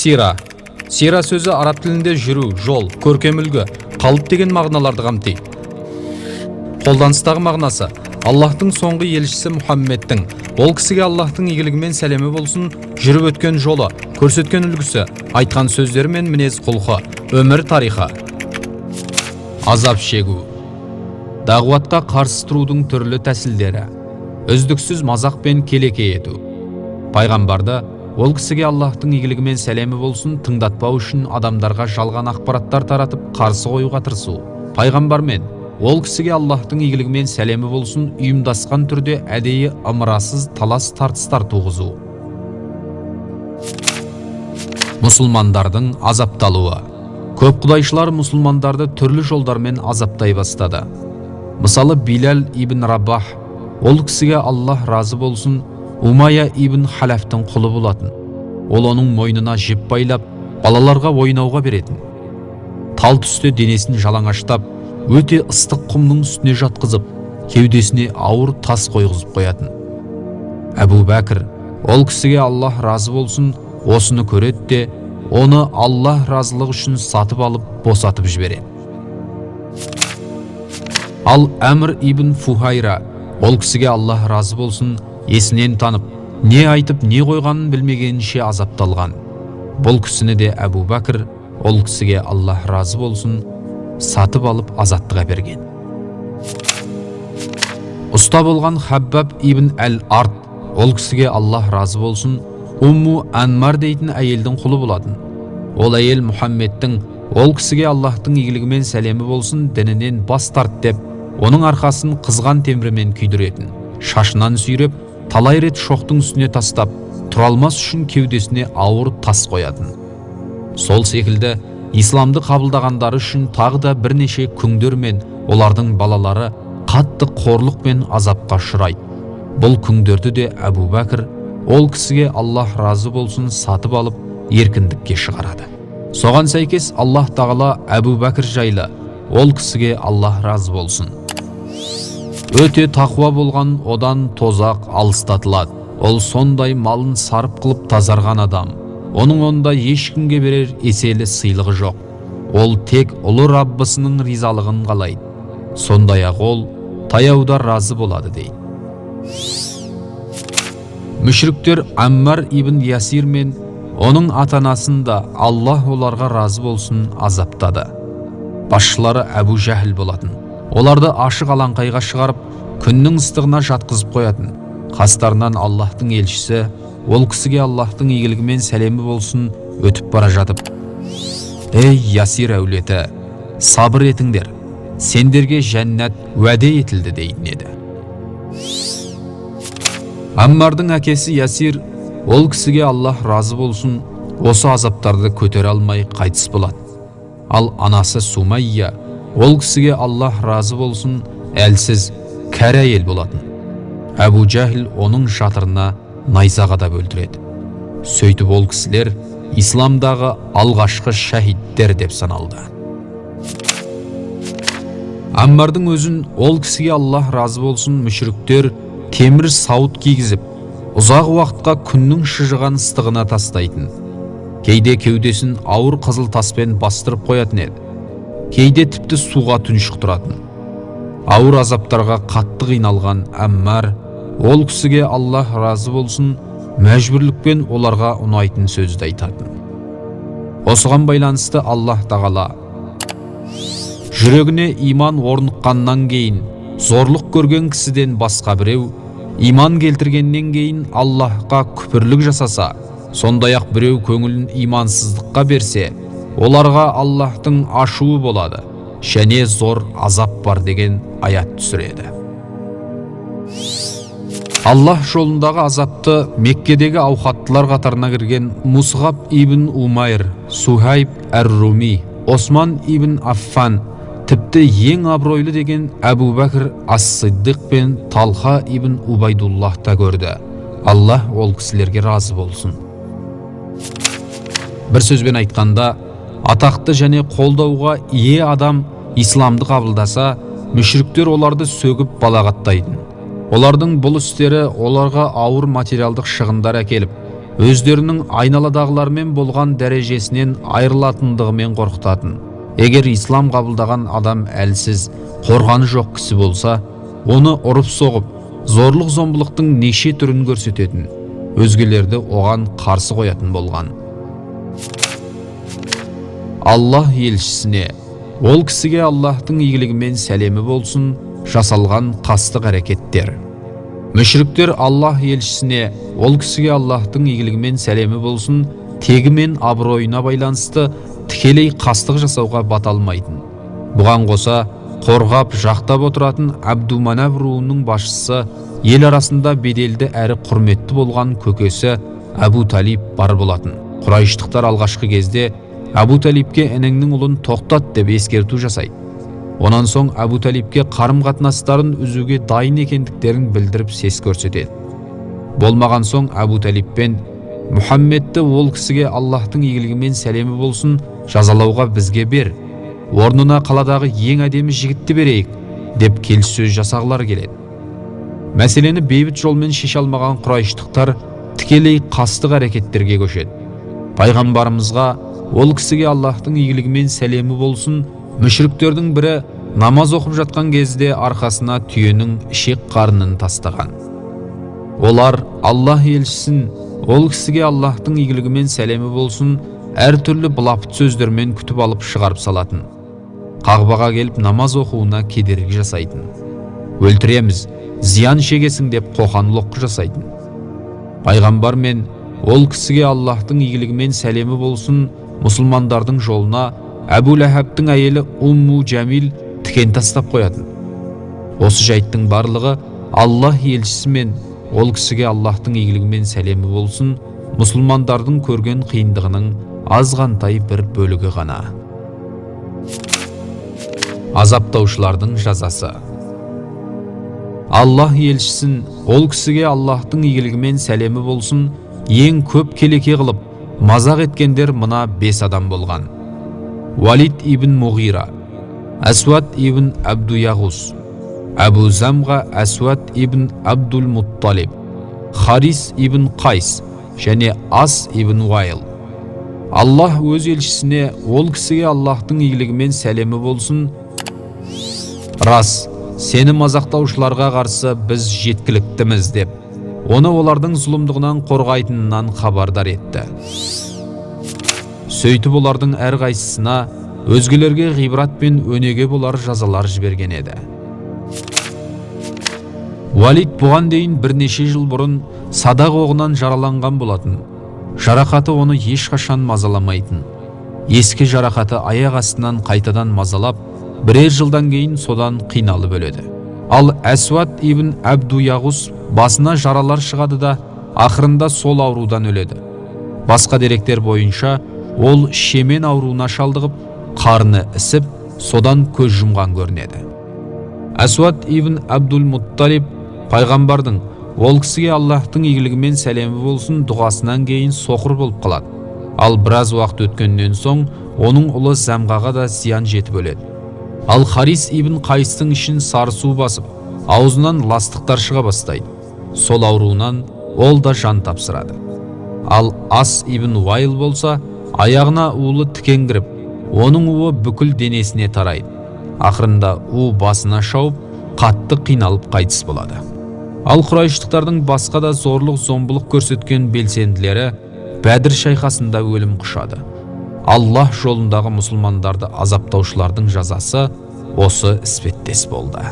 Сира. Сира сөзі араб тілінде жүру, жол, көркем үлгі, қалып деген мағыналарды қамтиды. Қолданыстағы мағынасы: Аллахтың соңғы елшісі Мұхаммедтің, ол кісіге Аллахтың игілігі мен сәлемі болсын, жүріп өткен жолы, көрсеткен үлгісі, айтқан сөздері мен мінез құлқы, өмір тарихы. Азап шегу. Дағуатқа қарсы тұрудың түрлі тәсілдері: үздіксіз мазақ пен келеке ету. Пайғамбарды, ол кісіге Аллахтың игілігі мен сәлемі болсын, тыңдатпау үшін адамдарға жалған ақпараттар таратып, қарсы қоюға тырысу. Пайғамбармен, ол кісіге Аллахтың игілігі мен сәлемі болсын, ұйымдасқан түрде әдейі ымырасыз талас тартыстар туғызу. Мұсылмандардың азапталуы. Көп құдайшылар мұсылмандарды түрлі жолдармен азаптай бастады. Мысалы, Билал ибн Рабах, ол кісіге Аллах разы болсын, Умайя ибн Халафтың құлы болатын. Ол оның мойнына жіп байлап, балаларға ойнауға беретін. Тал түсте денесін жалаңаштап, өте ыстық құмның үстіне жатқызып, кеудесіне ауыр тас қойғызып қоятын. Әбу Бәкір, ол кісіге Аллах разы болсын, осыны көреді де, оны Аллах разылығы үшін сатып алып, босатып жібереді. Ал Әмір ибн Фухайра, ол кісіге Аллах разы болсын, есінен танып, не айтып, не қойғанын білмегенше азапталған. Бұл кісіні де Әбу Бәкір, ол кісіге Аллах разы болсын, сатып алып азаттыққа берген. Ұста болған Хаббаб ибн әл-Ард, ол кісіге Аллах разы болсын, Умму Анмар дейтін әйелдің құлы болатын. Ол әйел Мұхаммедтің, ол кісіге Аллахтың игілігі мен сәлемі болсын, дінінен бас тарт деп, оның арқасын қызған темірмен күйдіретін. Шашынан сүйреп, талай рет шоқтың үстіне тастап, тұралмас үшін кеудесіне ауыр тас қоятын. Сол секілді, исламды қабылдағандары үшін тағы да бірнеше күңдер мен олардың балалары қатты қорлық пен азапқа ұшырайды. Бұл күңдерді де Әбу Бәкір, ол кісіге Аллах разы болсын, сатып алып, еркіндікке шығарады. Соған сәйкес Аллах тағала Әбу Бәкір жайлы, ол кісіге Аллах разы болсын, өте тақуа болған, одан тозақ алыстатылады. Ол сондай малын сарып қылып тазарған адам. Оның онда ешкімге берер еселі сыйлығы жоқ. Ол тек ұлы Раббысының ризалығын қалайды. Сондай-ақ ол таяуда разы болады дейді. Мүшриктер Аммар ибн Ясир мен оның ата-анасын да Аллах оларға разы болсын азаптады. Басшылары Әбу Жәһіл болатын. Оларды ашық алаңқайға шығарып, күннің ыстығына жатқызып қоятын. Қастарынан Аллахтың елшісі, ол кісіге Аллахтың игілігі мен сәлемі болсын, өтіп бара жатып: «Ей Ясир әулеті, сабыр етіңдер, сендерге жәннат уәде етілді» дейтін еді. Аммардың әкесі Ясир, ол кісіге Аллах разы болсын, осы азаптарды көтере алмай қайтыс болады. Ал анасы Сумайя, ол кісіге Аллах разы болсын, әлсіз, кәрі әйел болатын. Әбу Жәһіл оның жатырына найзаға да өлтіреді. Сөйтіп ол кісілер исламдағы алғашқы шәһидтер деп саналды. Аммардың өзін, ол кісіге Аллах разы болсын, мүшриктер темір сауыт кигізіп, ұзақ уақытқа күннің шыжыған ыстығына тастайтын. Кейде кеудесін ауыр қызыл таспен бастырып қоятын еді. Кейде тіпті суға тұншықтыратын. Ауыр азаптарға қатты қиналған Аммар, ол кісіге Аллах разы болсын, мәжбүрлікпен оларға ұнайтын сөзді айтатын. Осыған байланысты Аллах тағала: «Жүрегіне иман орныққаннан кейін, зорлық көрген кісіден басқа біреу, иман келтіргеннен кейін Аллахқа күпірлік жасаса, сондай-ақ біреу көңілін имансыздыққа берсе, оларға Аллахтың ашуы болады, және зор азап бар» деген аят түсіреді. Аллах жолындағы азапты Меккедегі ауқаттылар қатарына кірген Мусғаб ибн Умайр, Сухайб әр-Руми, Осман ибн Аффан, тіпті ең абыройлы деген Әбу Бәкір ас-Сиддиқ пен Талха ибн Убайдуллах та көрді. Аллах ол кісілерге разы болсын. Бір сөзбен айтқанда, атақты және қолдауға ие адам исламды қабылдаса, мүшриктер оларды сөгіп балағаттайтын. Олардың бұл істері оларға ауыр материалдық шығындар әкеліп, өздерінің айналадағылармен болған дәрежесінен айырылатындығымен қорқытатын. Егер ислам қабылдаған адам әлсіз, қорғаны жоқ кісі болса, оны ұрып соғып, зорлық-зомбылықтың неше түрін көрсететін, өзгелерді оған қарсы қоятын болған. Аллах елшісіне, ол кісіге Аллахтың игілігімен сәлемі болсын, жасалған қастық әрекеттер. Мүшриктер Аллах елшісіне, ол кісіге Аллахтың игілігімен сәлемі болсын, тегімен абыройына байланысты тікелей қастық жасауға бата алмайтын. Бұған қоса, қорғап, жақтап отыратын Абдуманав руының басшысы, ел арасында беделді әрі құрметті болған көкесі Абу Талиб бар болатын. Құрайыштықтар алғашқы кезде Абу Талибке ініңнің ұлын тоқтат деп ескерту жасайды. Онан соң Абу Талибке қарым-қатынастарын үзуге дайын екендіктерін білдіріп сес көрсетеді. Болмаған соң Абу Талибпен Мұхаммедті ол кісіге Аллахтың игілігімен сәлемі болсын, жазалауға бізге бер, орнына қаладағы ең әдемі жігітті берейік деп келіссөз жасағылар келеді. Мәселені бейбіт жолмен шеше алмаған құрайыштықтар тікелей қастық әрекеттерге көшеді. Пайғамбарымызға ол кісіге Аллахтың игілігімен сәлемі болсын, мүшриктердің бірі намаз оқып жатқан кезде арқасына түйенің ішек қарнын тастаған. Олар Аллах елшісін, ол кісіге Аллахтың игілігімен сәлемі болсын, әртүрлі былапыт сөздермен күтіп алып шығарып салатын. Қағбаға келіп намаз оқуына кедергі жасайтын. Өлтіреміз, зиян шегесің деп қоқан-лоққы жасайтын. Пайғамбар мен ол кісіге Аллахтың игілігімен сәлемі болсын, мұсылмандардың жолына Әбу Ләхабтың әйелі Умму Жәмил тікен тастап қоятын. Осы жайттың барлығы Аллах елшісі мен ол кісіге Аллахтың игілігімен сәлемі болсын, мұсылмандардың көрген қиындығының азғантай бір бөлігі ғана. Азаптаушылардың жазасы. Аллах елшісін, ол кісіге Аллахтың игілігімен сәлемі болсын, ең көп келеке қылып, мазақ еткендер мына 5 адам болған. Валид ибн Муғира, Асвад ибн Абду-Яғус, Әбу Замға Асвад ибн Абдул-Мутталиб, Харис ибн Қайс және Ас ибн Уайл. Аллах өз елшісіне, ол кісіге Аллахтың игілігімен сәлемі болсын, рас, сені мазақтаушыларға қарсы біз жеткіліктіміз деп, оны олардың зұлымдығынан қорғайтынынан хабардар етті. Сөйтіп олардың әрқайсысына өзгелерге ғибрат пен өнеге болар жазалар жіберген еді. Валид бұған дейін бірнеше жыл бұрын садақ оғынан жараланған болатын. Жарақаты оны ешқашан мазаламайтын. Ескі жарақаты аяқ астынан қайтадан мазалап, бірер жылдан кейін содан қиналып өледі. Ал Асвад ибн Абду-Яғус басына жаралар шығады да, ақырында сол аурудан өледі. Басқа деректер бойынша, ол шемен ауруына шалдығып, қарны ісіп, содан көз жұмған көрінеді. Асвад ибн Абдул-Мутталиб пайғамбардың, ол кісіге Аллахтың игілігімен сәлемі болсын, дұғасынан кейін соқыр болып қалады. Ал біраз уақыт өткеннен соң, оның ұлы Замғаға да зиян жетіп өледі. Ал Харис ибн Қайстың ішін сарысу басып, аузынан ластықтар шыға бастайды. Сол ауруынан ол да жан тапсырады. Ал Ас ибн Уайл болса, аяғына уылы тікен кіріп, оның уы бүкіл денесіне тарайды. Ақырында у басына шауып, қатты қиналып қайтыс болады. Ал құрайыштықтардың басқа да зорлық-зомбылық көрсеткен белсенділері Бәдір шайқасында өлім құшады. Аллах жолындағы мұсылмандарды азаптаушылардың жазасы осы іспеттес болды.